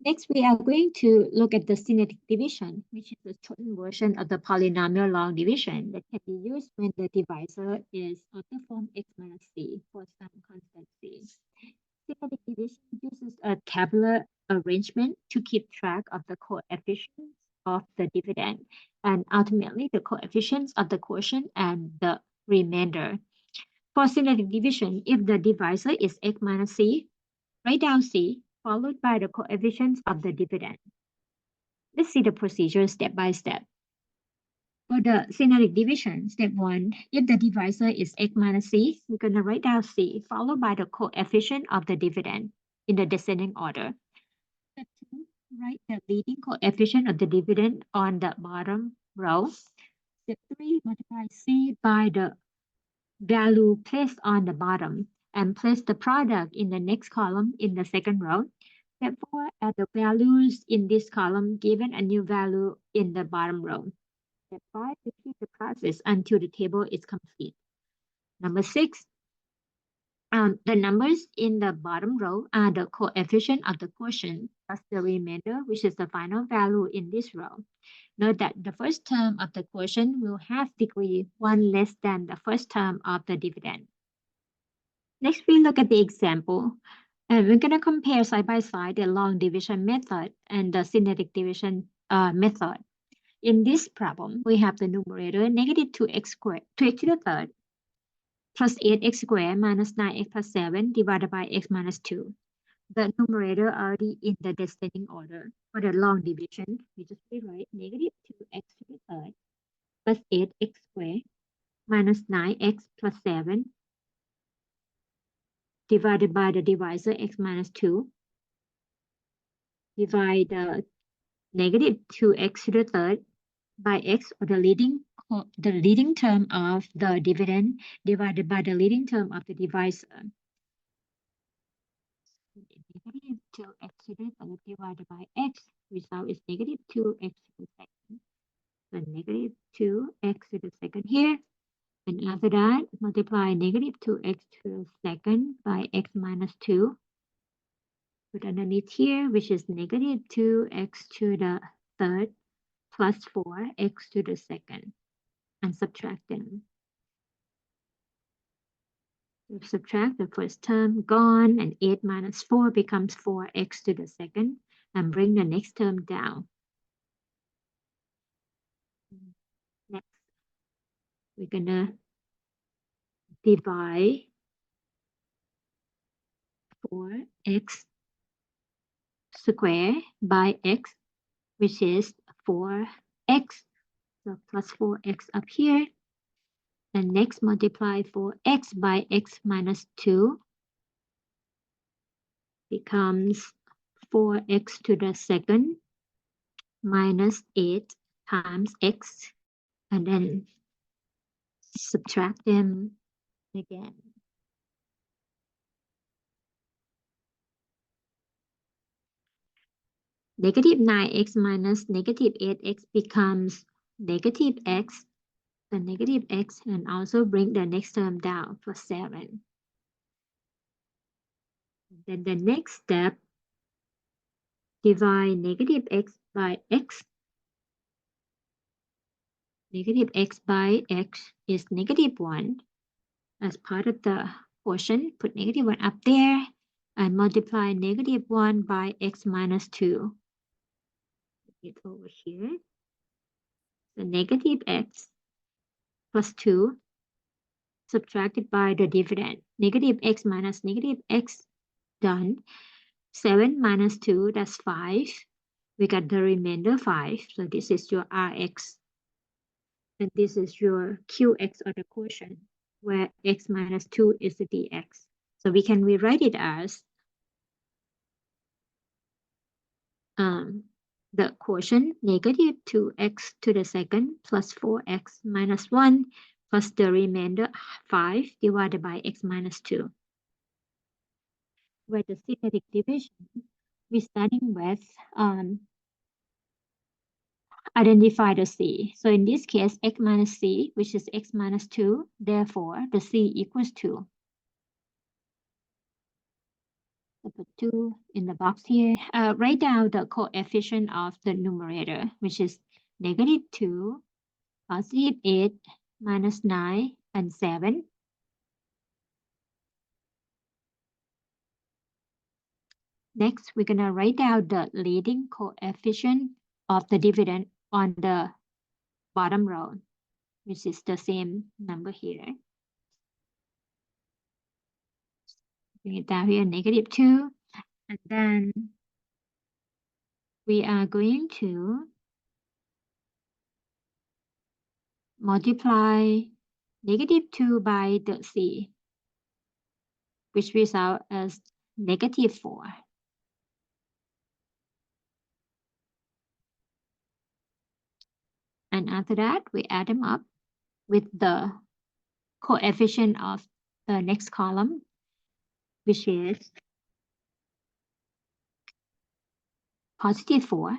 Next, we are going to look at the synergetic division, which is the shortened version of the polynomial long division that can be used when the divisor is of the form x minus c for some constant c. Synergetic division uses a tabular arrangement to keep track of the coefficients of the dividend and ultimately the coefficients of the quotient and the remainder. For synergetic division, if the divisor is x minus c, write down c followed by the coefficients of the dividend. Let's see the procedure step by step. For the synergetic division, step 1, if the divisor is x minus c, we're going to write down c followed by the coefficient of the dividend in the descending order. Step 2, write the leading coefficient of the dividend on the bottom row. Step 3, multiply c by the value placed on the bottom and place the product in the next column in the second row. Step 4, add the values in this column given a new value in the bottom row. Step 5, repeat the process until the table is complete. Number 6, the numbers in the bottom row are the coefficient of the quotient plus the remainder, which is the final value in this row. Note that the first term of the quotient will have degree 1 less than the first term of the dividend. Next, we look at the example. And we're going to compare side by side the long division method and the synergetic division method. In this problem, we have the numerator negative 2x squared, 2x to the third, plus 8x squared minus 9x plus 7 divided by x minus 2. The numerator already in the descending order. For the long division, we just rewrite negative 2x to the third plus 8x squared minus 9x plus 7 divided by the divisor x minus 2. Divide the negative 2x to the third by x, or the leading term of the dividend divided by the leading term of the divisor. Negative 2x to the third divided by x, result is negative 2x to the second. So negative 2x to the second here. And after that, multiply negative 2x to the second by x minus 2. Put underneath here, which is negative 2x to the third plus 4x to the second, and subtract them. So subtract the first term, gone, and 8 minus 4 becomes 4x to the second, and bring the next term down. Next, we're gonna divide 4x squared by x, which is 4x, so plus 4x up here. And next, multiply 4x by x minus 2 becomes 4x to the second minus 8 times x, and then subtract them again. Negative 9x minus negative 8x becomes negative x, the negative x, and also bring the next term down for 7. Then the next step, divide negative x by x. Negative x by x is negative 1. As part of the quotient, put negative 1 up there and multiply negative 1 by x minus 2. It over here. The negative x plus 2 subtracted by the dividend. Negative x minus negative x, done. 7 minus 2, that's 5. We got the remainder 5. So this is your Rx. And this is your Qx, or the quotient, where x minus 2 is the dx. So we can rewrite it as the quotient negative 2x to the second plus 4x minus 1 plus the remainder 5 divided by x minus 2. Where the synergetic division, we're starting with identify the c. So in this case, x minus c, which is x minus 2, therefore the c equals 2. So put 2 in the box here. Write down the coefficient of the numerator, which is -2, +8, -9, and 7. Next, we're going to write down the leading coefficient of the dividend on the bottom row, which is the same number here. Bring it down here, -2. And then we are going to multiply -2 by the c, which result as -4. And after that, we add them up with the coefficient of the next column, which is +4.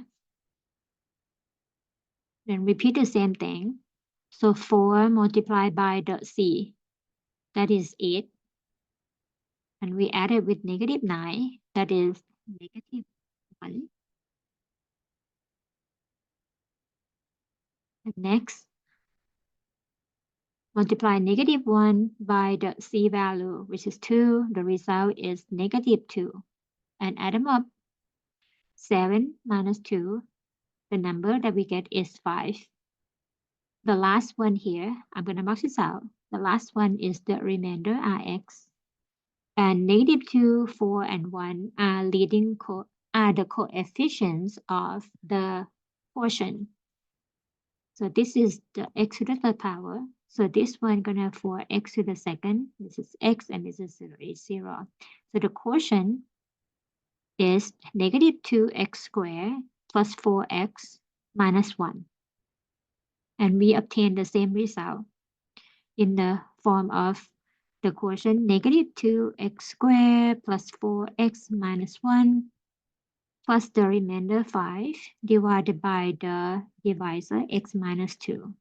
Then repeat the same thing. So 4 multiplied by the c, that is 8. And we add it with -9, that is -1. And next, multiply -1 by the c value, which is 2. The result is -2. And add them up. 7 minus 2, the number that we get is 5. The last one here, I'm going to mark this out. The last one is the remainder Rx. And -2, 4, and 1 are the coefficients of the quotient. So this is the x to the third power. So this one gonna for x to the second. This is x and this is 0. So the quotient is -2x squared plus 4x minus 1. And we obtain the same result in the form of the quotient -2x squared plus 4x minus 1 plus the remainder 5 divided by the divisor x minus 2.